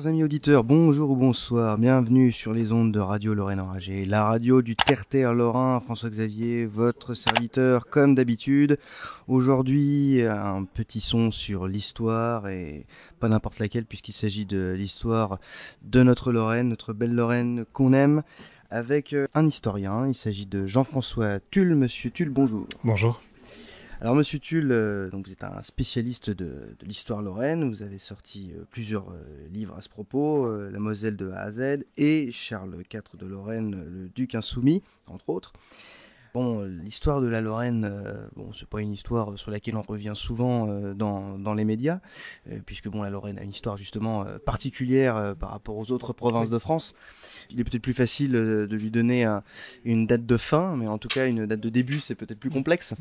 Chers amis auditeurs, bonjour ou bonsoir, bienvenue sur les ondes de Radio Lorraine Enragée, la radio du terre-terre lorrain, François-Xavier, votre serviteur comme d'habitude. Aujourd'hui, un petit son sur l'histoire et pas n'importe laquelle puisqu'il s'agit de l'histoire de notre Lorraine, notre belle Lorraine qu'on aime, avec un historien. Il s'agit de Jean-François Tulle. Monsieur Tulle, bonjour. Bonjour. Alors Monsieur Tulle, donc vous êtes un spécialiste de l'histoire lorraine, vous avez sorti plusieurs livres à ce propos, La Moselle de A à Z et Charles IV de Lorraine, le duc insoumis, entre autres. Bon, l'histoire de la Lorraine, c'est pas une histoire sur laquelle on revient souvent dans les médias, puisque la Lorraine a une histoire justement particulière par rapport aux autres provinces de France. Il est peut-être plus facile de lui donner une date de fin, mais en tout cas une date de début, c'est peut-être plus complexe.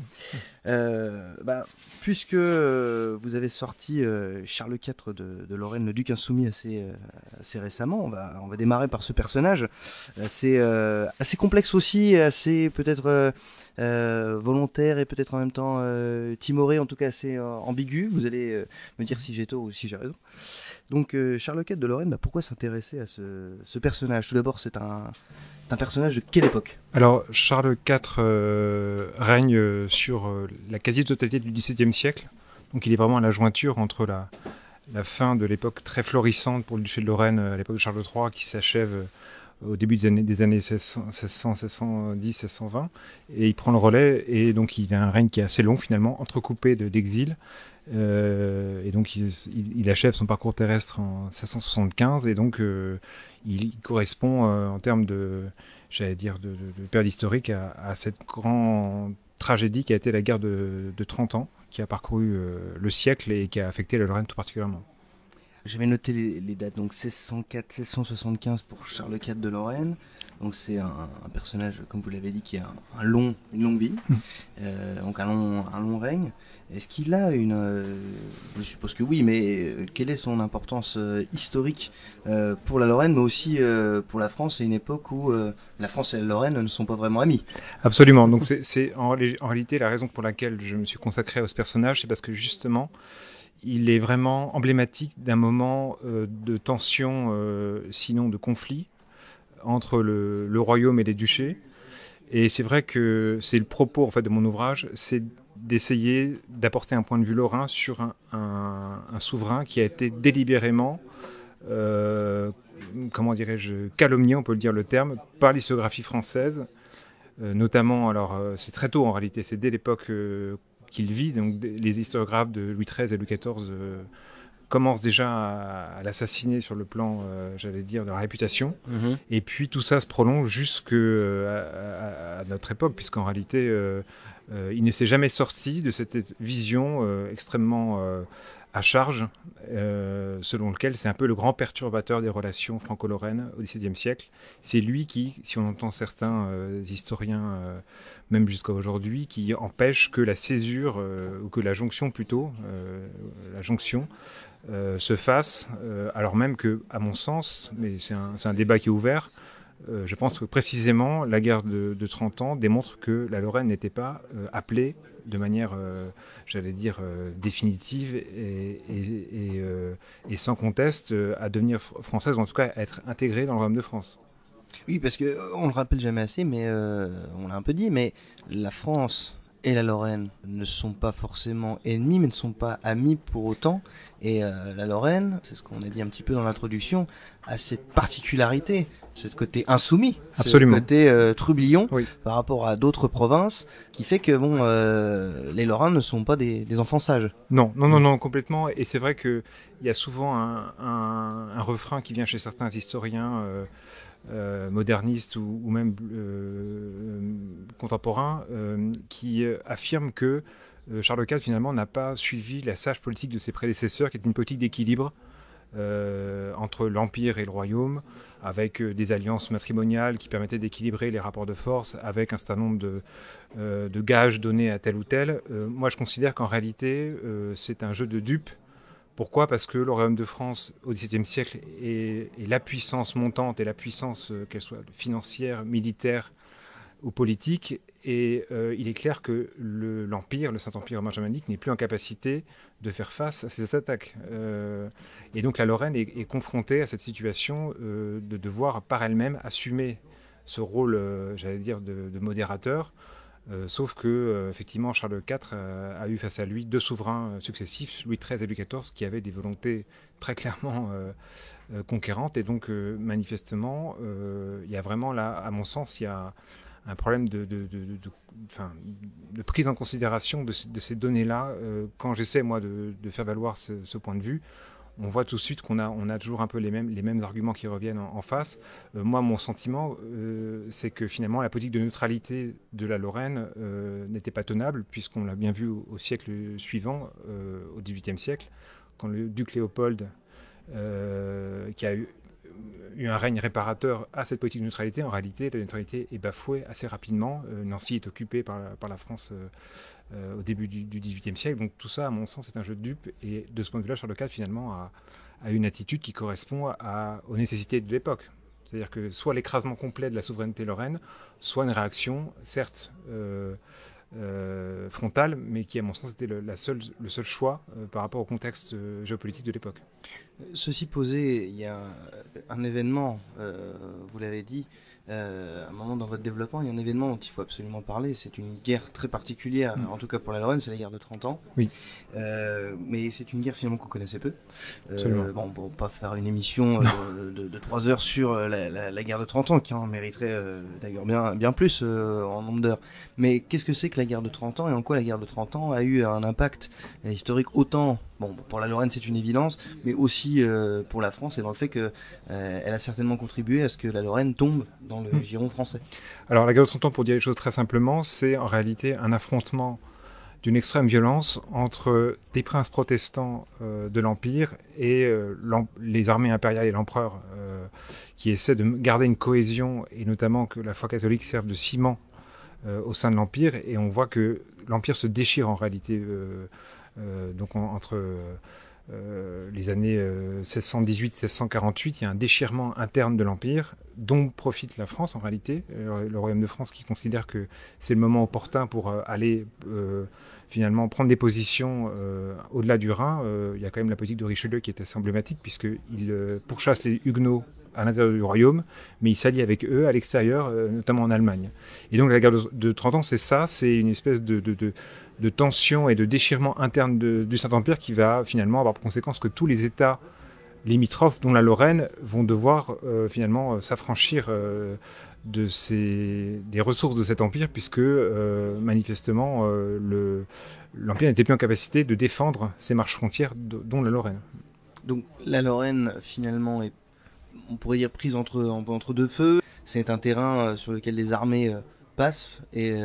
Puisque vous avez sorti Charles IV de Lorraine, le duc insoumis, assez récemment, on va démarrer par ce personnage. C'est assez complexe aussi, assez peut-être volontaire et peut-être en même temps timoré, en tout cas assez ambigu. Vous allez me dire si j'ai tort ou si j'ai raison. Donc Charles IV de Lorraine, pourquoi s'intéresser à ce personnage? Tout d'abord, c'est un personnage de quelle époque? Alors, Charles IV règne sur la quasi-totalité du XVIIe siècle. Donc il est vraiment à la jointure entre la fin de l'époque très florissante pour le duché de Lorraine, à l'époque de Charles III, qui s'achève au début des années 1600, 1610, 1620. Et il prend le relais, et donc il a un règne qui est assez long finalement, entrecoupé d'exil. Et donc il achève son parcours terrestre en 1675, et donc il correspond en termes de période historique à cette grande tragédie qui a été la guerre de 30 ans, qui a parcouru le siècle et qui a affecté la Lorraine tout particulièrement. J'avais noté les dates, donc 1604, 1675 pour Charles IV de Lorraine. Donc c'est un personnage, comme vous l'avez dit, qui a une longue vie, donc un long règne. Est-ce qu'il a je suppose que oui, mais quelle est son importance historique pour la Lorraine, mais aussi pour la France, à une époque où la France et la Lorraine ne sont pas vraiment amis? Absolument, donc c'est en réalité la raison pour laquelle je me suis consacré à ce personnage, c'est parce que justement, il est vraiment emblématique d'un moment de tension, sinon de conflit, entre le royaume et les duchés. Et c'est vrai que c'est le propos en fait, de mon ouvrage, c'est d'essayer d'apporter un point de vue lorrain sur un souverain qui a été délibérément, calomnié, on peut le dire le terme, par l'historiographie française. Notamment, alors c'est très tôt en réalité, c'est dès l'époque qu'il vit, donc les historiographes de Louis XIII et Louis XIV commencent déjà à l'assassiner sur le plan, de la réputation. Et puis tout ça se prolonge jusqu'à notre époque, puisqu'en réalité, il ne s'est jamais sorti de cette vision extrêmement à charge, selon lequel c'est un peu le grand perturbateur des relations franco-lorraines au XVIIe siècle. C'est lui qui, si on entend certains historiens, même jusqu'à aujourd'hui, qui empêche que la césure, ou que la jonction plutôt, se fasse, alors même que, à mon sens, mais c'est un débat qui est ouvert, je pense que précisément la guerre de 30 ans démontre que la Lorraine n'était pas appelée de manière, définitive et sans conteste à devenir française, ou en tout cas à être intégrée dans le royaume de France. Oui, parce qu'on le rappelle jamais assez, mais on l'a un peu dit, mais la France et la Lorraine ne sont pas forcément ennemis, mais ne sont pas amis pour autant. Et la Lorraine, c'est ce qu'on a dit un petit peu dans l'introduction, a cette particularité, ce côté insoumis, Absolument. ce côté trublion, Oui. par rapport à d'autres provinces, qui fait que les Lorrains ne sont pas des enfants sages. Non, complètement. Et c'est vrai qu'il y a souvent un refrain qui vient chez certains historiens modernistes ou même contemporains, qui affirment que Charles IV finalement n'a pas suivi la sage politique de ses prédécesseurs, qui était une politique d'équilibre entre l'Empire et le Royaume, avec des alliances matrimoniales qui permettaient d'équilibrer les rapports de force, avec un certain nombre de gages donnés à tel ou tel. Moi, je considère qu'en réalité, c'est un jeu de dupes. Pourquoi ? Parce que le Royaume de France, au XVIIe siècle, est la puissance montante et la puissance, qu'elle soit financière, militaire, aux politiques. Et il est clair que l'Empire, le Saint-Empire romain germanique, n'est plus en capacité de faire face à ces attaques. Et donc la Lorraine est confrontée à cette situation de devoir par elle-même assumer ce rôle, j'allais dire, de modérateur. Sauf que, effectivement, Charles IV a eu face à lui deux souverains successifs, Louis XIII et Louis XIV, qui avaient des volontés très clairement conquérantes. Et donc, manifestement, il y a vraiment là, à mon sens, il y a un problème de prise en considération de ces données-là. Quand j'essaie, moi, de faire valoir ce point de vue, on voit tout de suite qu'on a toujours un peu les mêmes arguments qui reviennent en face. Moi, mon sentiment, c'est que finalement, la politique de neutralité de la Lorraine n'était pas tenable, puisqu'on l'a bien vu au siècle suivant, au XVIIIe siècle, quand le duc Léopold, qui a eu un règne réparateur à cette politique de neutralité, en réalité, la neutralité est bafouée assez rapidement. Nancy est occupée par la France au début du XVIIIe siècle. Donc tout ça, à mon sens, c'est un jeu de dupes. Et de ce point de vue-là, Charles IV, finalement, a une attitude qui correspond aux nécessités de l'époque. C'est-à-dire que soit l'écrasement complet de la souveraineté lorraine, soit une réaction, certes frontale, mais qui, à mon sens, était le seul choix par rapport au contexte géopolitique de l'époque. Ceci posé, il y a un événement, vous l'avez dit, un moment dans votre développement, il y a un événement dont il faut absolument parler. C'est une guerre très particulière, en tout cas pour la Lorraine, c'est la guerre de 30 ans. Oui. Mais c'est une guerre finalement qu'on connaissait peu. Bon, pour pas faire une émission de 3 heures sur la guerre de 30 ans, qui en mériterait d'ailleurs bien plus en nombre d'heures. Mais qu'est-ce que c'est que la guerre de 30 ans et en quoi la guerre de 30 ans a eu un impact historique autant, pour la Lorraine c'est une évidence, mais aussi pour la France et dans le fait qu'elle a certainement contribué à ce que la Lorraine tombe dans le giron français. Alors la guerre de 30 ans, pour dire les choses très simplement, c'est en réalité un affrontement d'une extrême violence entre des princes protestants de l'Empire et les armées impériales et l'empereur qui essaient de garder une cohésion et notamment que la foi catholique serve de ciment au sein de l'Empire. Et on voit que l'Empire se déchire en réalité donc entre les années 1618-1648, il y a un déchirement interne de l'Empire dont profite la France en réalité, le Royaume de France qui considère que c'est le moment opportun pour aller finalement prendre des positions au-delà du Rhin. Il y a quand même la politique de Richelieu qui est assez emblématique puisqu'il pourchasse les Huguenots à l'intérieur du Royaume, mais il s'allie avec eux à l'extérieur, notamment en Allemagne. Et donc la guerre de 30 ans, c'est ça, c'est une espèce de tension et de déchirement interne du Saint-Empire qui va finalement avoir pour conséquence que tous les États limitrophes, dont la Lorraine, vont devoir finalement s'affranchir des ressources de cet empire, puisque manifestement l'Empire n'était plus en capacité de défendre ses marches frontières, dont la Lorraine. Donc la Lorraine, finalement, est, on pourrait dire, prise entre deux feux. C'est un terrain sur lequel les armées passe et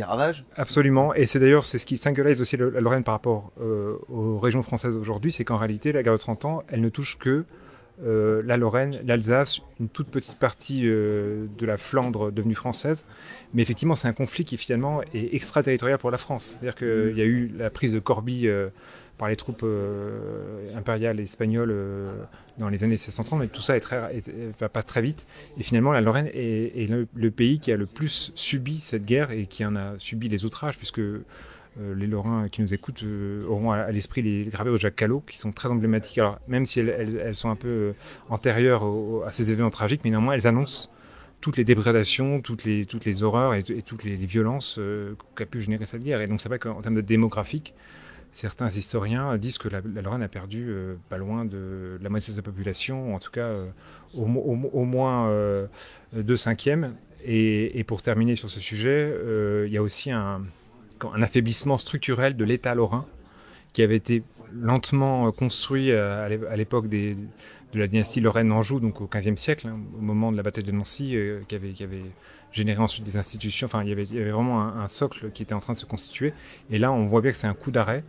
ravage. Absolument, et c'est d'ailleurs ce qui singularise aussi la Lorraine par rapport aux régions françaises aujourd'hui, c'est qu'en réalité la guerre de 30 ans, elle ne touche que la Lorraine, l'Alsace, une toute petite partie de la Flandre devenue française, mais effectivement c'est un conflit qui finalement est extraterritorial pour la France, c'est-à-dire qu'il y a eu la prise de Corbie par les troupes impériales espagnoles dans les années 1630, mais tout ça passe très vite. Et finalement, la Lorraine est le pays qui a le plus subi cette guerre et qui en a subi les outrages, puisque les Lorrains qui nous écoutent auront à l'esprit les gravures de Jacques Callot, qui sont très emblématiques. Alors, même si elles sont un peu antérieures à ces événements tragiques, mais néanmoins, elles annoncent toutes les déprédations, toutes les horreurs et toutes les violences qu'a pu générer cette guerre. Et donc, c'est vrai qu'en termes de démographique, certains historiens disent que la Lorraine a perdu pas loin de la moitié de sa population, ou en tout cas au moins 2/5. Et pour terminer sur ce sujet, il y a aussi un affaiblissement structurel de l'État lorrain qui avait été lentement construit à l'époque de la dynastie Lorraine-Anjou, donc au XVe siècle, au moment de la bataille de Nancy, qui avait généré ensuite des institutions. Enfin, il y avait vraiment un socle qui était en train de se constituer. Et là, on voit bien que c'est un coup d'arrêt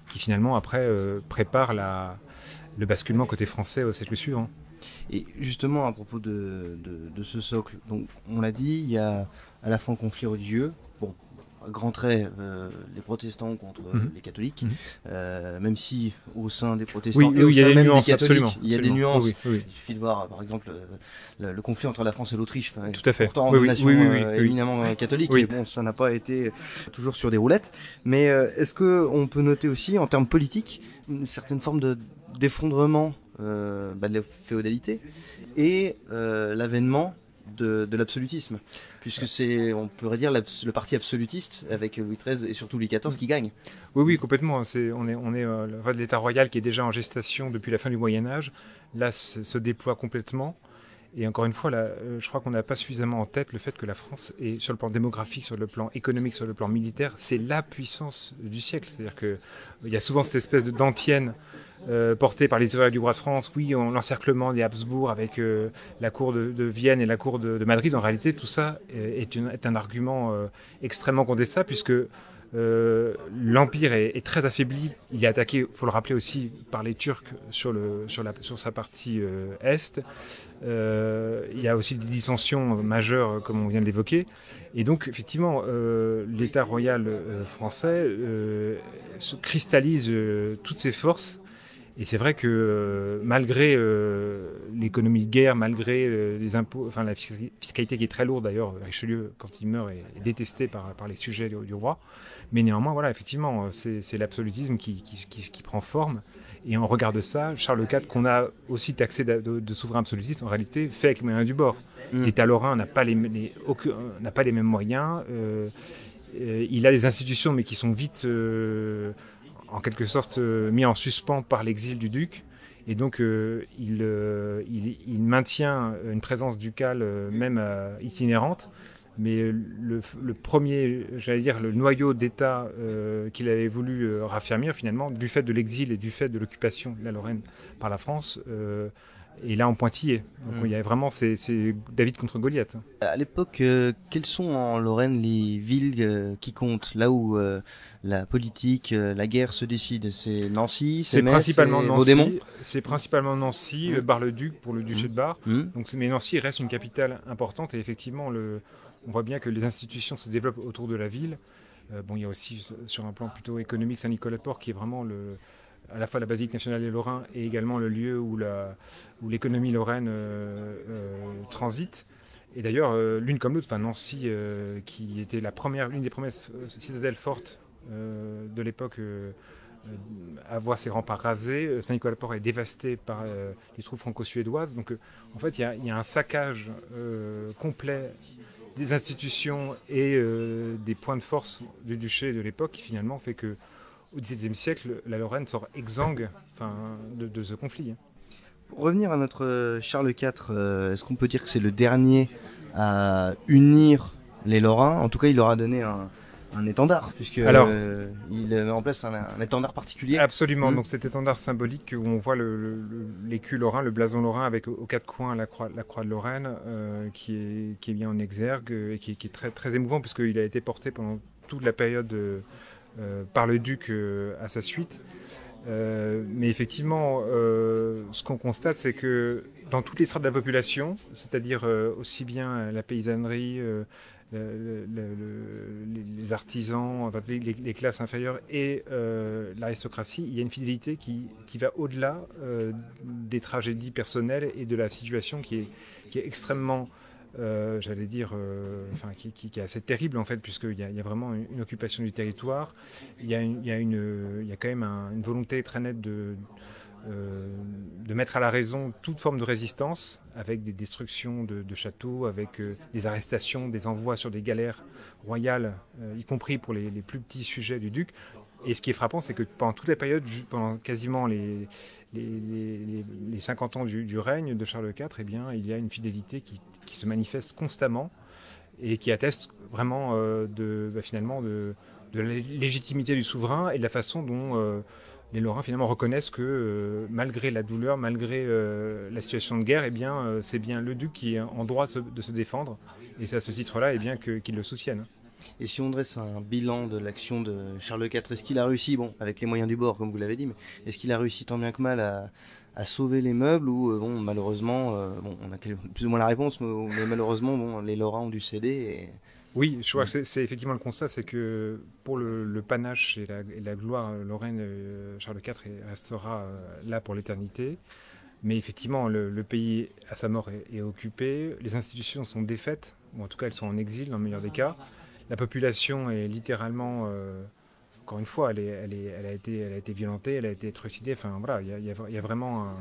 qui finalement après prépare le basculement côté français au siècle suivant. Et justement à propos de ce socle, donc on l'a dit, il y a à la fois un conflit religieux, grands traits les protestants contre les catholiques, même si au sein des protestants et au sein même des catholiques, il y a des nuances. Il suffit de voir par exemple le conflit entre la France et l'Autriche, tout à fait. Pourtant deux nations éminemment catholiques, et bon, ça n'a pas été toujours sur des roulettes. Mais est-ce qu'on peut noter aussi en termes politiques une certaine forme d'effondrement de la féodalité et l'avènement de l'absolutisme, puisque c'est, on pourrait dire, le parti absolutiste avec Louis XIII et surtout Louis XIV qui gagne. Oui, complètement. On est l'État royal qui est déjà en gestation depuis la fin du Moyen-Âge. Là, se déploie complètement. Et encore une fois, là, je crois qu'on n'a pas suffisamment en tête le fait que la France est, sur le plan démographique, sur le plan économique, sur le plan militaire, c'est la puissance du siècle. C'est-à-dire qu'il y a souvent cette espèce d'antienne portée par les historiens du roi de France. Oui, l'encerclement des Habsbourg avec la cour de Vienne et la cour de Madrid. En réalité, tout ça est un argument extrêmement contestable, puisque l'Empire est très affaibli. Il est attaqué, il faut le rappeler aussi, par les Turcs sur sa partie est. Il y a aussi des dissensions majeures, comme on vient de l'évoquer. Et donc, effectivement, l'État royal français se cristallise toutes ses forces. Et c'est vrai que malgré l'économie de guerre, malgré les impôts, enfin la fiscalité qui est très lourde d'ailleurs, Richelieu, quand il meurt, est détesté par les sujets du roi. Mais néanmoins, voilà, effectivement, c'est l'absolutisme qui prend forme. Et en regard de ça, Charles IV, qu'on a aussi taxé de souverain absolutiste, en réalité, fait avec les moyens du bord. L'État lorrain n'a pas les mêmes moyens. Il a des institutions, mais qui sont vite en quelque sorte mis en suspens par l'exil du duc, et donc il maintient une présence ducale même itinérante, mais le premier, j'allais dire, le noyau d'État qu'il avait voulu raffermir finalement, du fait de l'exil et du fait de l'occupation de la Lorraine par la France, et là en pointillé. Donc il y a vraiment, c'est David contre Goliath. À l'époque, quelles sont en Lorraine les villes qui comptent, là où la politique, la guerre se décide? C'est Nancy, c'est Metz, principalement c'est Nancy. Vaudémont. C'est principalement Nancy, Bar-le-Duc pour le duché de Bar. Donc, mais Nancy reste une capitale importante, et effectivement, on voit bien que les institutions se développent autour de la ville. Il y a aussi, sur un plan plutôt économique, Saint-Nicolas-de-Port, qui est vraiment à la fois la basilique nationale des Lorrains et également le lieu où l'économie lorraine transite. Et d'ailleurs, l'une comme l'autre, Nancy, qui était l'une des premières citadelles fortes de l'époque, à voir ses remparts rasés. Saint-Nicolas-de-Port est dévasté par les troupes franco-suédoises. Donc, en fait, il y a un saccage complet des institutions et des points de force du duché de l'époque, qui finalement fait que au XVIIe siècle, la Lorraine sort exsangue de ce conflit. Pour revenir à notre Charles IV, est-ce qu'on peut dire que c'est le dernier à unir les Lorrains? En tout cas, il leur a donné un étendard, puisque il met en place un étendard particulier. Absolument, donc cet étendard symbolique où on voit l'écu lorrain, le blason lorrain avec aux quatre coins la croix de Lorraine, qui est bien en exergue et qui est très, très émouvant, puisqu'il a été porté pendant toute la période par le duc à sa suite. Mais effectivement, ce qu'on constate, c'est que dans toutes les strates de la population, c'est-à-dire aussi bien la paysannerie, les artisans, les classes inférieures et l'aristocratie, il y a une fidélité qui va au-delà des tragédies personnelles et de la situation qui est extrêmement, j'allais dire, qui est assez terrible en fait, puisqu'il y a vraiment une occupation du territoire. Il y a quand même une volonté très nette de mettre à la raison toute forme de résistance, avec des destructions de châteaux, avec des arrestations, des envois sur des galères royales, y compris pour les plus petits sujets du duc. Et ce qui est frappant, c'est que pendant toute la période, pendant quasiment les 50 ans du règne de Charles IV, eh bien, il y a une fidélité qui se manifeste constamment et qui atteste vraiment finalement de la légitimité du souverain et de la façon dont les Lorrains finalement reconnaissent que malgré la douleur, malgré la situation de guerre, eh bien, c'est bien le duc qui est en droit de se défendre, et c'est à ce titre-là eh bien, qu'ils le soutiennent. Et si on dresse un bilan de l'action de Charles IV, est-ce qu'il a réussi, avec les moyens du bord comme vous l'avez dit, mais est-ce qu'il a réussi tant bien que mal à sauver les meubles, ou malheureusement, on a plus ou moins la réponse, mais malheureusement les Lorrains ont dû céder Oui, je crois que c'est effectivement le constat, c'est que pour le panache et la gloire lorraine, Charles IV restera là pour l'éternité. Mais effectivement, le pays, à sa mort, est occupé. Les institutions sont défaites, ou en tout cas, elles sont en exil, dans le meilleur des cas. La population est littéralement, encore une fois, elle a été violentée, elle a été trucidée. Enfin, voilà, il y a vraiment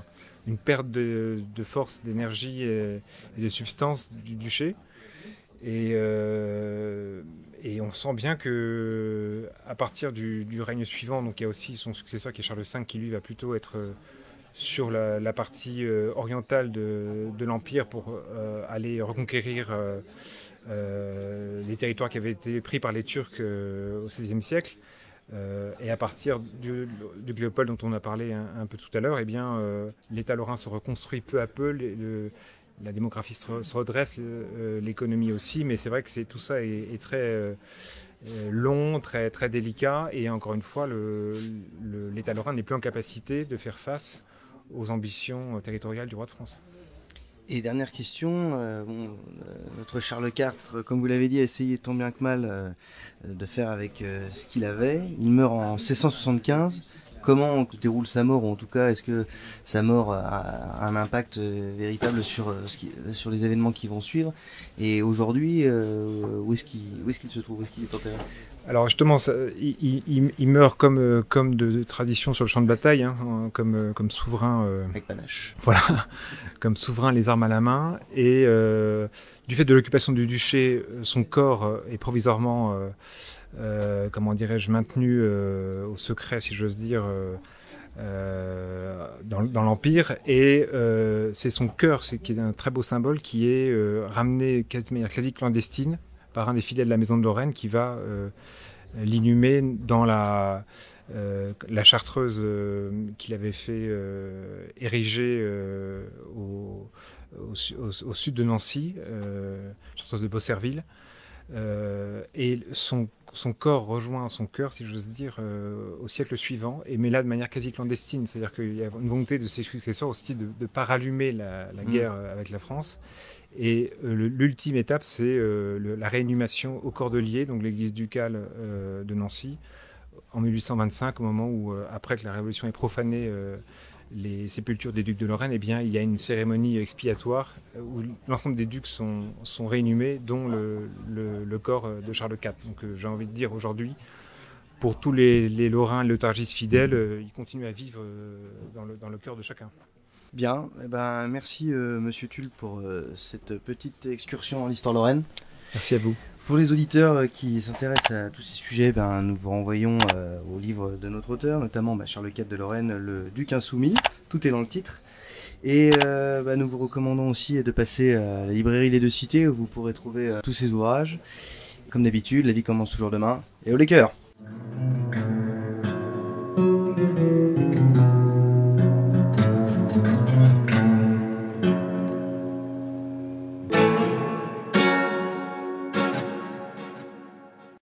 une perte de force, d'énergie et de substance du duché. Et on sent bien que à partir du règne suivant, donc il y a aussi son successeur qui est Charles V, qui lui va plutôt être sur la partie orientale de l'Empire pour aller reconquérir les territoires qui avaient été pris par les Turcs au XVIe siècle. Et à partir du Léopold dont on a parlé un peu tout à l'heure, eh bien, l'État lorrain se reconstruit peu à peu, la démographie se redresse, l'économie aussi, mais c'est vrai que tout ça est très long, très, très délicat, et encore une fois, l'État lorrain n'est plus en capacité de faire face aux ambitions territoriales du roi de France. Et dernière question, notre Charles IV, comme vous l'avez dit, a essayé tant bien que mal de faire avec ce qu'il avait. Il meurt en 1675. Comment déroule sa mort, ou en tout cas, est-ce que sa mort a un impact véritable sur les événements qui vont suivre? Et aujourd'hui, où est-ce qu'il se trouve? Où est-ce qu'il est enterré? Alors justement, il meurt comme de tradition sur le champ de bataille, hein, comme souverain. Avec panache. Voilà, comme souverain, les armes à la main. Et du fait de l'occupation du duché, son corps est provisoirement, comment dirais-je, maintenu au secret, si j'ose dire, dans l'Empire. Et c'est son cœur, qui est un très beau symbole, qui est ramené de manière quasi clandestine par un des fidèles de la maison de Lorraine qui va l'inhumer dans la chartreuse qu'il avait fait ériger au sud de Nancy, chartreuse de Beaucerville. Et son corps rejoint son cœur, si j'ose dire, au siècle suivant, mais là de manière quasi clandestine. C'est-à-dire qu'il y a une volonté de ses successeurs aussi de ne pas rallumer la guerre avec la France. Et l'ultime étape, c'est la réinhumation au Cordelier, donc l'église ducale de Nancy, en 1825, au moment où, après que la Révolution ait profané les sépultures des ducs de Lorraine, eh bien, il y a une cérémonie expiatoire où l'ensemble des ducs sont réinhumés, dont le corps de Charles IV. Donc j'ai envie de dire aujourd'hui, pour tous les Lorrains, les autargistes fidèles, ils continuent à vivre dans le cœur de chacun. Bien, eh ben, merci Monsieur Tulle pour cette petite excursion dans l'histoire lorraine. Merci à vous. Pour les auditeurs qui s'intéressent à tous ces sujets, nous vous renvoyons au livre de notre auteur, notamment Charles IV de Lorraine, le Duc Insoumis. Tout est dans le titre. Et nous vous recommandons aussi de passer à la librairie Les Deux Cités où vous pourrez trouver tous ces ouvrages. Comme d'habitude, la vie commence toujours demain. Et haut les cœurs!